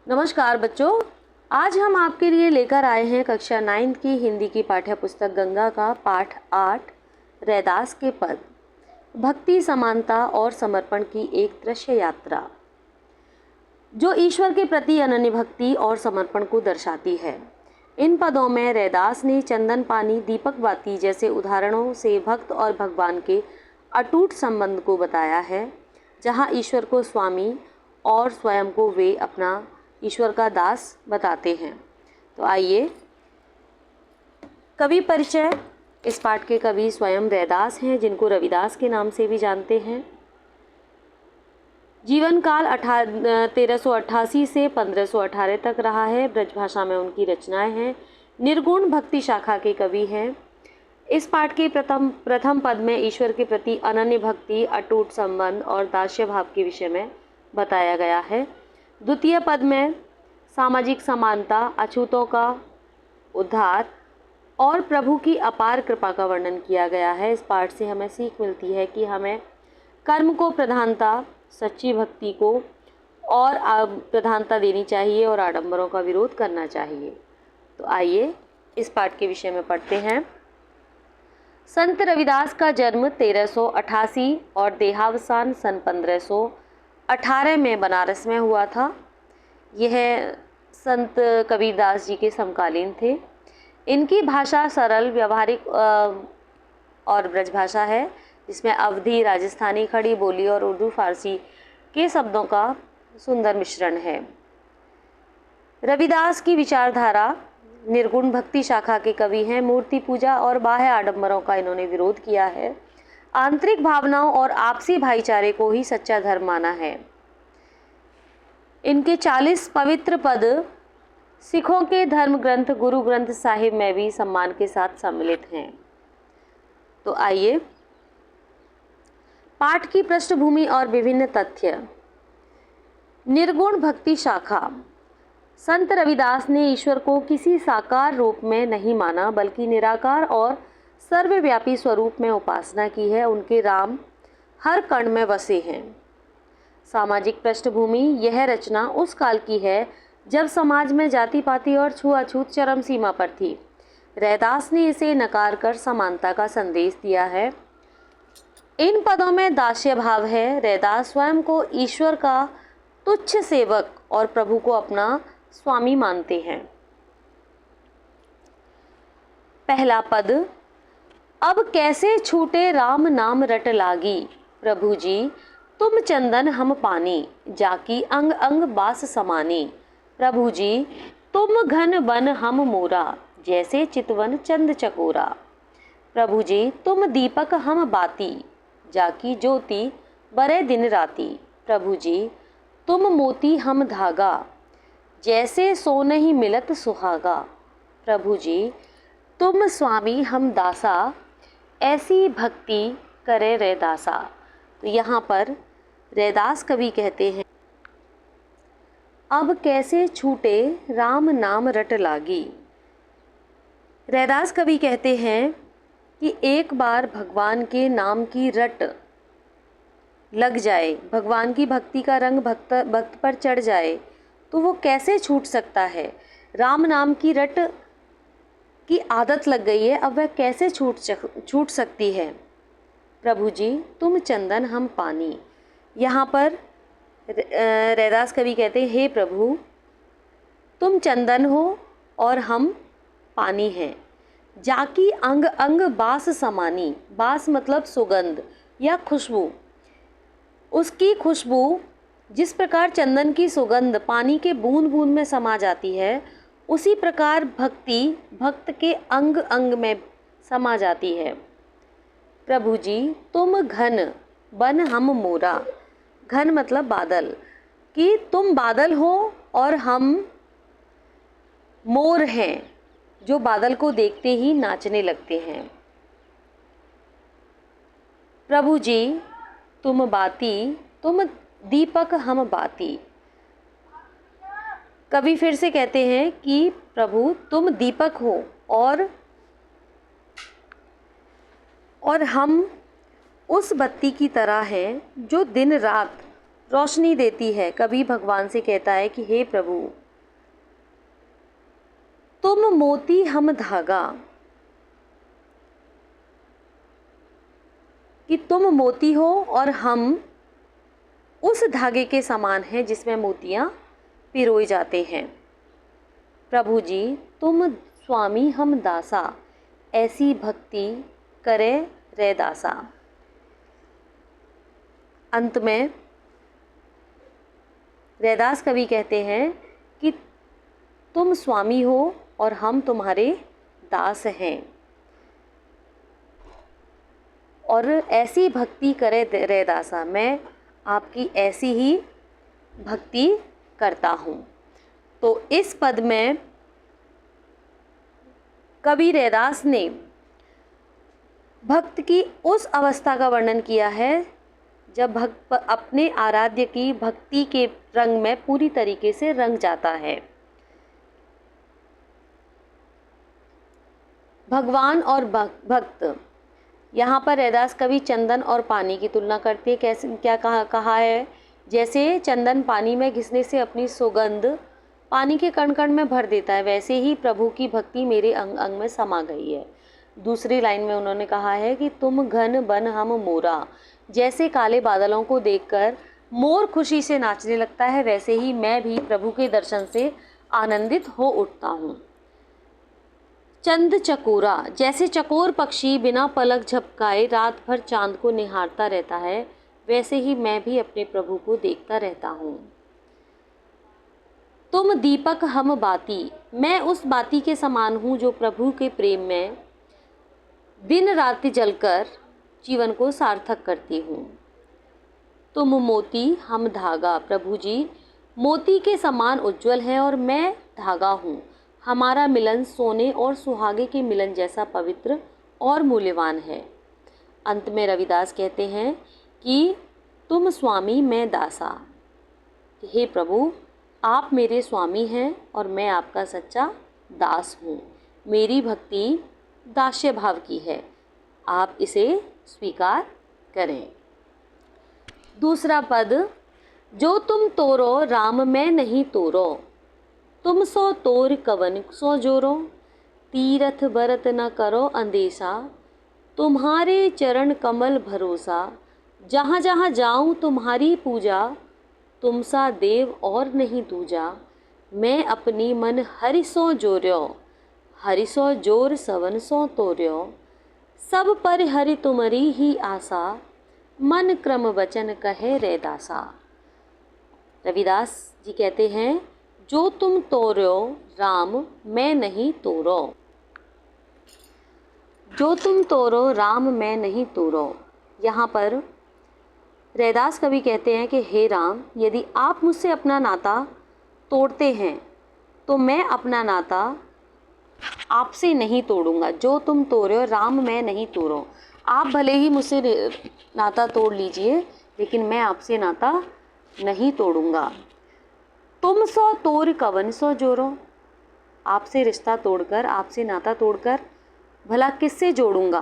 नमस्कार बच्चों, आज हम आपके लिए लेकर आए हैं कक्षा 9 की हिंदी की पाठ्य पुस्तक गंगा का पाठ 8 रैदास के पद, भक्ति, समानता और समर्पण की एक दृश्य यात्रा जो ईश्वर के प्रति अनन्य भक्ति और समर्पण को दर्शाती है। इन पदों में रैदास ने चंदन पानी, दीपक बाती जैसे उदाहरणों से भक्त और भगवान के अटूट संबंध को बताया है, जहाँ ईश्वर को स्वामी और स्वयं को वे अपना ईश्वर का दास बताते हैं। तो आइए, कवि परिचय। इस पाठ के कवि स्वयं रैदास हैं, जिनको रविदास के नाम से भी जानते हैं। जीवन काल 1388 से 1518 तक रहा है। ब्रजभाषा में उनकी रचनाएं हैं। निर्गुण भक्ति शाखा के कवि हैं। इस पाठ के प्रथम पद में ईश्वर के प्रति अनन्य भक्ति, अटूट संबंध और दास्य भाव के विषय में बताया गया है। द्वितीय पद में सामाजिक समानता, अछूतों का उद्धार और प्रभु की अपार कृपा का वर्णन किया गया है। इस पाठ से हमें सीख मिलती है कि हमें कर्म को प्रधानता, सच्ची भक्ति को और प्रधानता देनी चाहिए और आडंबरों का विरोध करना चाहिए। तो आइए इस पाठ के विषय में पढ़ते हैं। संत रविदास का जन्म 1388 और देहावसान सन 1518 में बनारस में हुआ था। यह संत कबीरदास जी के समकालीन थे। इनकी भाषा सरल, व्यवहारिक और ब्रजभाषा है, जिसमें अवधी, राजस्थानी, खड़ी बोली और उर्दू फारसी के शब्दों का सुंदर मिश्रण है। रविदास की विचारधारा निर्गुण भक्ति शाखा के कवि हैं। मूर्ति पूजा और बाह्य आडंबरों का इन्होंने विरोध किया है। आंतरिक भावनाओं और आपसी भाईचारे को ही सच्चा धर्म माना है। इनके 40 पवित्र पद सिखों के धर्म ग्रंथ गुरु ग्रंथ साहिब में भी सम्मान के साथ सम्मिलित हैं। तो आइए, पाठ की पृष्ठभूमि और विभिन्न तथ्य। निर्गुण भक्ति शाखा। संत रविदास ने ईश्वर को किसी साकार रूप में नहीं माना, बल्कि निराकार और सर्वव्यापी स्वरूप में उपासना की है। उनके राम हर कण में बसे हैं। सामाजिक पृष्ठभूमि। यह रचना उस काल की है जब समाज में जाति पाति और छुआछूत चरम सीमा पर थी। रैदास ने इसे नकार कर समानता का संदेश दिया है। इन पदों में दास्य भाव है। रैदास स्वयं को ईश्वर का तुच्छ सेवक और प्रभु को अपना स्वामी मानते हैं। पहला पद। अब कैसे छूटे राम नाम रट लागी, प्रभु जी तुम चंदन हम पानी, जाकी अंग अंग बास समानी। प्रभु जी तुम घन बन हम मोरा, जैसे चितवन चंद चकोरा। प्रभु जी तुम दीपक हम बाती, जाकी ज्योति बरे दिन राती। प्रभु जी तुम मोती हम धागा, जैसे सोनहि मिलत सुहागा। प्रभु जी तुम स्वामी हम दासा, ऐसी भक्ति करे रैदासा। तो यहाँ पर रैदास कवि कहते हैं, अब कैसे छूटे राम नाम रट लागी। रैदास कवि कहते हैं कि एक बार भगवान के नाम की रट लग जाए, भगवान की भक्ति का रंग भक्त पर चढ़ जाए, तो वो कैसे छूट सकता है। राम नाम की रट की आदत लग गई है, अब वह कैसे छूट सकती है। प्रभु जी तुम चंदन हम पानी। यहाँ पर रैदास कवि कहते हैं, हे प्रभु तुम चंदन हो और हम पानी हैं। जाकी अंग अंग बास समानी। बास मतलब सुगंध या खुशबू। उसकी खुशबू, जिस प्रकार चंदन की सुगंध पानी के बूंद बूंद में समा जाती है, उसी प्रकार भक्ति भक्त के अंग अंग में समा जाती है। प्रभु जी तुम घन बन हम मोरा। घन मतलब बादल, कि तुम बादल हो और हम मोर हैं, जो बादल को देखते ही नाचने लगते हैं। प्रभु जी तुम बाती, तुम दीपक हम बाती। कवि फिर से कहते हैं कि प्रभु तुम दीपक हो और हम उस बत्ती की तरह है जो दिन रात रोशनी देती है। कभी भगवान से कहता है कि हे प्रभु तुम मोती हम धागा, कि तुम मोती हो और हम उस धागे के समान हैं जिसमें मोतियां पिरोए जाते हैं। प्रभु जी तुम स्वामी हम दासा, ऐसी भक्ति करे रे दासा। अंत में रैदास कवि कहते हैं कि तुम स्वामी हो और हम तुम्हारे दास हैं, और ऐसी भक्ति करे रे दासा, मैं आपकी ऐसी ही भक्ति करता हूँ। तो इस पद में कवि रैदास ने भक्त की उस अवस्था का वर्णन किया है जब भक्त अपने आराध्य की भक्ति के रंग में पूरी तरीके से रंग जाता है। भगवान और भक्त, यहाँ पर रैदास कवि चंदन और पानी की तुलना करते हैं। कैसे, क्या कहा है? जैसे चंदन पानी में घिसने से अपनी सुगंध पानी के कण कण में भर देता है, वैसे ही प्रभु की भक्ति मेरे अंग अंग में समा गई है। दूसरी लाइन में उन्होंने कहा है कि तुम घन बन हम मोरा, जैसे काले बादलों को देखकर मोर खुशी से नाचने लगता है, वैसे ही मैं भी प्रभु के दर्शन से आनंदित हो उठता हूँ। चंद चकोरा, जैसे चकोर पक्षी बिना पलक झपकाए रात भर चांद को निहारता रहता है, वैसे ही मैं भी अपने प्रभु को देखता रहता हूँ। तुम दीपक हम बाती, मैं उस बाती के समान हूँ जो प्रभु के प्रेम में दिन रात जलकर जीवन को सार्थक करती हूँ। तुम मोती हम धागा, प्रभु जी मोती के समान उज्जवल है और मैं धागा हूँ। हमारा मिलन सोने और सुहागे के मिलन जैसा पवित्र और मूल्यवान है। अंत में रविदास कहते हैं कि तुम स्वामी मैं दासा, हे प्रभु आप मेरे स्वामी हैं और मैं आपका सच्चा दास हूँ। मेरी भक्ति दास्य भाव की है, आप इसे स्वीकार करें। दूसरा पद, जो तुम तोरो राम मैं नहीं तोरो, तुम सो तोर कवन सो जोरो, तीरथ भरत न करो अंदेशा, तुम्हारे चरण कमल भरोसा, जहाँ जहाँ जाऊँ तुम्हारी पूजा, तुम सा देव और नहीं दूजा, मैं अपनी मन हरि सो जोर्यो, हरि सो जोर सवन सो तोर्यो, सब पर हरि तुम्हारी ही आशा, मन क्रम वचन कहे रे दासा। रविदास जी कहते हैं जो तुम तोरो राम मैं नहीं तोरो, जो तुम तोरो राम मैं नहीं तोरो। यहाँ पर रैदास कवि कहते हैं कि हे राम, यदि आप मुझसे अपना नाता तोड़ते हैं तो मैं अपना नाता आपसे नहीं तोड़ूंगा। जो तुम तोड़ो राम मैं नहीं तोड़ो, आप भले ही मुझसे नाता तोड़ लीजिए लेकिन मैं आपसे नाता नहीं तोड़ूंगा। तुम सो तोड़ कवन सो जोड़ो, आपसे रिश्ता तोड़कर, आपसे नाता तोड़कर भला किससे जोड़ूंगा,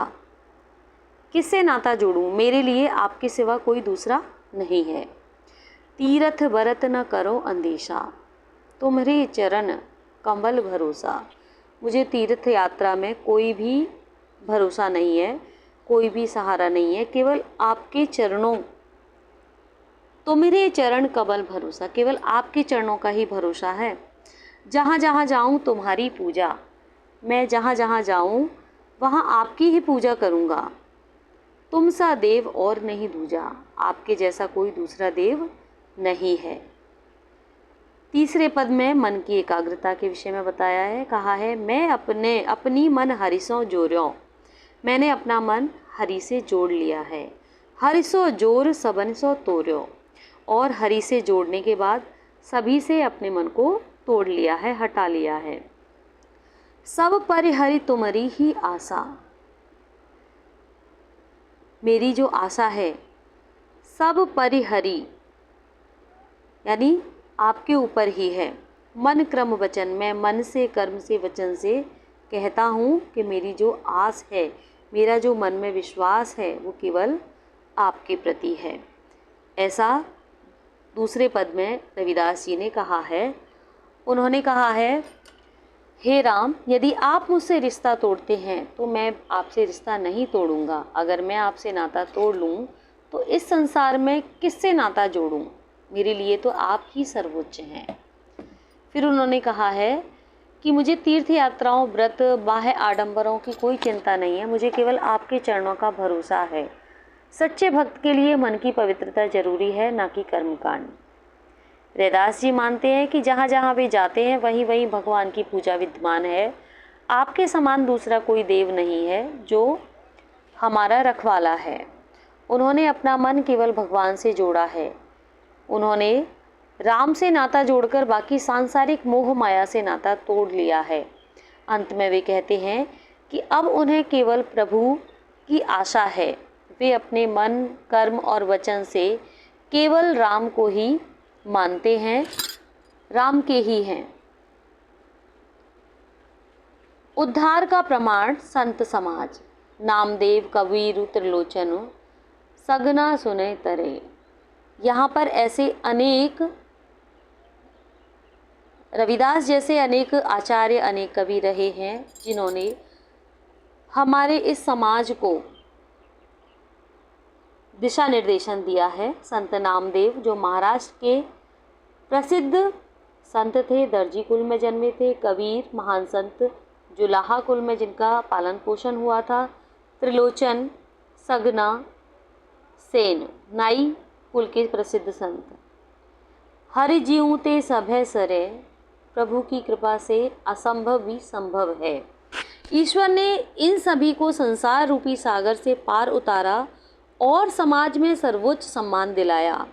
किससे नाता जोड़ूं? मेरे लिए आपके सिवा कोई दूसरा नहीं है। तीरथ भरत न करो अंदेशा, तुम्हारे चरण कमल भरोसा। मुझे तीर्थ यात्रा में कोई भी भरोसा नहीं है, कोई भी सहारा नहीं है, केवल आपके चरणों, तुम्हारे चरण कमल भरोसा, केवल आपके चरणों का ही भरोसा है। जहाँ जहाँ जाऊँ तुम्हारी पूजा, मैं जहाँ जहाँ जाऊँ वहाँ आपकी ही पूजा करूँगा। तुम सा देव और नहीं दूजा, आपके जैसा कोई दूसरा देव नहीं है। तीसरे पद में मन की एकाग्रता के विषय में बताया है, कहा है मैं अपनी मन हरिसों जोड़ो, मैंने अपना मन हरि से जोड़ लिया है। हरिसो जोर सबन सो तोड़ो, और हरि से जोड़ने के बाद सभी से अपने मन को तोड़ लिया है, हटा लिया है। सब पर हरि तुम्हारी ही आशा, मेरी जो आशा है सब परिहरी यानी आपके ऊपर ही है। मन क्रम वचन, मैं मन से कर्म से वचन से कहता हूँ कि मेरी जो आस है, मेरा जो मन में विश्वास है वो केवल आपके प्रति है। ऐसा दूसरे पद में रविदास जी ने कहा है। उन्होंने कहा है हे राम, यदि आप मुझसे रिश्ता तोड़ते हैं तो मैं आपसे रिश्ता नहीं तोड़ूंगा। अगर मैं आपसे नाता तोड़ लूं तो इस संसार में किससे नाता जोड़ूं? मेरे लिए तो आप ही सर्वोच्च हैं। फिर उन्होंने कहा है कि मुझे तीर्थ यात्राओं, व्रत, बाह्य आडंबरों की कोई चिंता नहीं है। मुझे केवल आपके चरणों का भरोसा है। सच्चे भक्त के लिए मन की पवित्रता जरूरी है, ना कि कर्मकांड। रैदास जी मानते हैं कि जहाँ जहाँ वे जाते हैं वहीं वहीं भगवान की पूजा विद्यमान है। आपके समान दूसरा कोई देव नहीं है जो हमारा रखवाला है। उन्होंने अपना मन केवल भगवान से जोड़ा है। उन्होंने राम से नाता जोड़कर बाकी सांसारिक मोह माया से नाता तोड़ लिया है। अंत में वे कहते हैं कि अब उन्हें केवल प्रभु की आशा है। वे अपने मन, कर्म और वचन से केवल राम को ही मानते हैं, राम के ही हैं। उद्धार का प्रमाण संत समाज, नामदेव, कबीर, त्रिलोचन, सगना सुने तरे। यहाँ पर ऐसे अनेक, रविदास जैसे अनेक आचार्य, अनेक कवि रहे हैं जिन्होंने हमारे इस समाज को दिशा निर्देशन दिया है। संत नामदेव जो महाराष्ट्र के प्रसिद्ध संत थे, दर्जी कुल में जन्मे थे। कबीर महान संत जुलाहा कुल में जिनका पालन पोषण हुआ था। त्रिलोचन, सगना सेन नाई कुल के प्रसिद्ध संत। हरि जीऊँ ते सभय सरे, प्रभु की कृपा से असंभव भी संभव है। ईश्वर ने इन सभी को संसार रूपी सागर से पार उतारा और समाज में सर्वोच्च सम्मान दिलाया।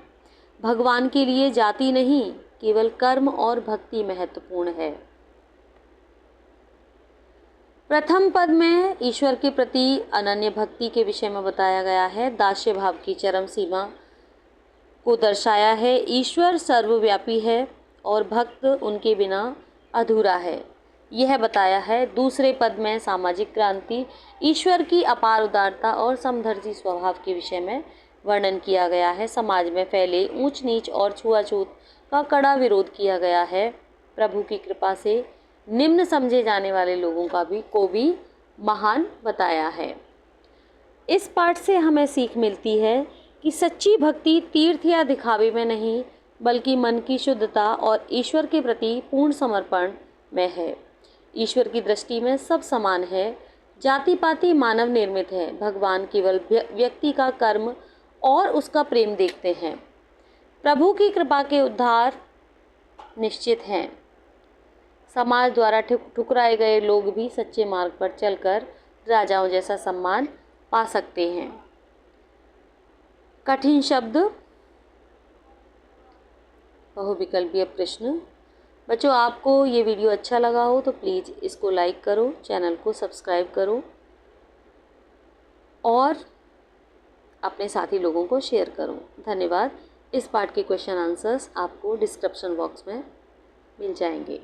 भगवान के लिए जाति नहीं, केवल कर्म और भक्ति महत्वपूर्ण है। प्रथम पद में ईश्वर के प्रति अनन्य भक्ति के विषय में बताया गया है। दास्य भाव की चरम सीमा को दर्शाया है। ईश्वर सर्वव्यापी है और भक्त उनके बिना अधूरा है, यह बताया है। दूसरे पद में सामाजिक क्रांति, ईश्वर की अपार उदारता और समदर्शी स्वभाव के विषय में वर्णन किया गया है। समाज में फैले ऊंच नीच और छुआछूत का कड़ा विरोध किया गया है। प्रभु की कृपा से निम्न समझे जाने वाले लोगों को भी महान बताया है। इस पाठ से हमें सीख मिलती है कि सच्ची भक्ति तीर्थ या दिखावे में नहीं, बल्कि मन की शुद्धता और ईश्वर के प्रति पूर्ण समर्पण में है। ईश्वर की दृष्टि में सब समान है। जाति पाति मानव निर्मित है। भगवान केवल व्यक्ति का कर्म और उसका प्रेम देखते हैं। प्रभु की कृपा के उद्धार निश्चित हैं। समाज द्वारा ठुकराए गए लोग भी सच्चे मार्ग पर चलकर राजाओं जैसा सम्मान पा सकते हैं। कठिन शब्द, बहुविकल्पीय प्रश्न। बच्चों, आपको ये वीडियो अच्छा लगा हो तो प्लीज़ इसको लाइक करो, चैनल को सब्सक्राइब करो और अपने साथी लोगों को शेयर करो। धन्यवाद। इस पार्ट के क्वेश्चन आंसर्स आपको डिस्क्रिप्शन बॉक्स में मिल जाएंगे।